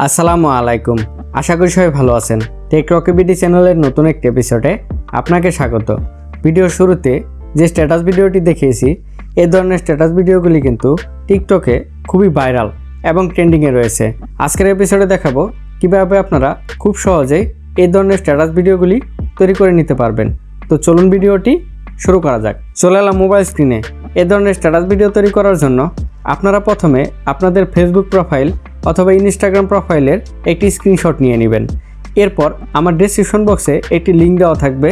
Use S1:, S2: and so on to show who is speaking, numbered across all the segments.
S1: আসসালামু আলাইকুম। আশা করি সবাই ভালো আছেন। টেক রকেবিডি চ্যানেলের নতুন একটি এপিসোডে আপনাকে স্বাগত। ভিডিওর শুরুতে যে স্ট্যাটাস ভিডিওটি দেখিয়েছি, এই ধরনের স্ট্যাটাস ভিডিওগুলি কিন্তু টিকটকে খুবই ভাইরাল এবং ট্রেন্ডিংয়ে রয়েছে। আজকের এপিসোডে দেখাবো কীভাবে আপনারা খুব সহজেই এই ধরনের স্ট্যাটাস ভিডিওগুলি তৈরি করে নিতে পারবেন। তো চলুন ভিডিওটি শুরু করা যাক। চলে এলাম মোবাইল স্ক্রিনে। এই ধরনের স্ট্যাটাস ভিডিও তৈরি করার জন্য আপনারা প্রথমে আপনাদের ফেসবুক প্রোফাইল অথবা ইনস্টাগ্রাম প্রোফাইলের একটি স্ক্রিনশট নিয়ে নেবেন। এরপর আমার ডেসক্রিপশন বক্সে একটি লিঙ্ক দেওয়া থাকবে,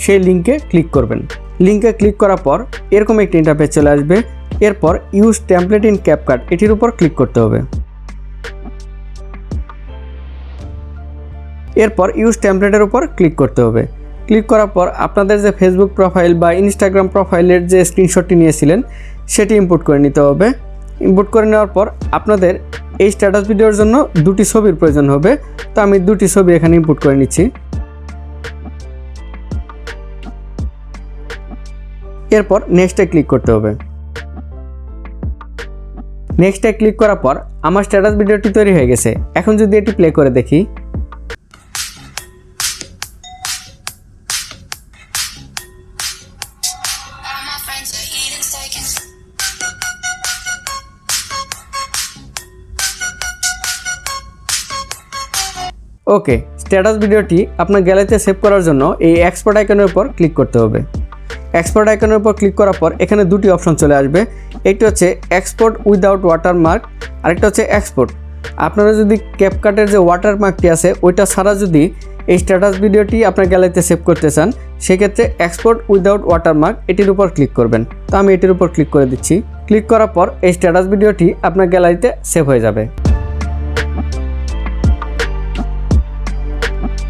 S1: সেই লিঙ্কে ক্লিক করবেন। লিঙ্কে ক্লিক করার পর এরকম একটি ইন্টারফেস চলে আসবে। এরপর ইউজ টেমপ্লেট ইন ক্যাপকাট এটির উপর ক্লিক করতে হবে। এরপর ইউজ টেমপ্লেটের উপর ক্লিক করতে হবে। ক্লিক করার পর আপনাদের যে ফেসবুক প্রোফাইল বা ইনস্টাগ্রাম প্রোফাইলের যে স্ক্রিনশটটি নিয়েছিলেন সেটি ইম্পোর্ট করে নিতে হবে। ইম্পোর্ট করে নেওয়ার পর আপনাদের এই স্ট্যাটাস ভিডিওর জন্য দুটি ছবির প্রয়োজন হবে। তো আমি দুটি ছবি এখানে ইম্পোর্ট করে নিচ্ছি। এরপর নেক্সটে ক্লিক করতে হবে। নেক্সটে ক্লিক করার পর আমার স্ট্যাটাস ভিডিওটি তৈরি হয়ে গেছে। এখন যদি এটি প্লে করে দেখি, ওকে, স্ট্যাটাস ভিডিওটি আপনার গ্যালারিতে সেভ করার জন্য এই এক্সপোর্ট আইকনের উপর ক্লিক করতে হবে। এক্সপোর্ট আইকনের উপর ক্লিক করার পর এখানে দুটি অপশন চলে আসবে। একটি হচ্ছে এক্সপোর্ট উইদাউট ওয়াটারমার্ক, আরেকটা হচ্ছে এক্সপোর্ট। আপনারা যদি ক্যাপকাটের যে ওয়াটারমার্কটি আছে ওইটা ছাড়া যদি এই স্ট্যাটাস ভিডিওটি আপনার গ্যালারিতে সেভ করতে চান, সেক্ষেত্রে এক্সপোর্ট উইদাউট ওয়াটারমার্ক এটির উপর ক্লিক করবেন। তো আমি এটির উপর ক্লিক করে দিচ্ছি। ক্লিক করার পর এই স্ট্যাটাস ভিডিওটি আপনার গ্যালারিতে সেভ হয়ে যাবে।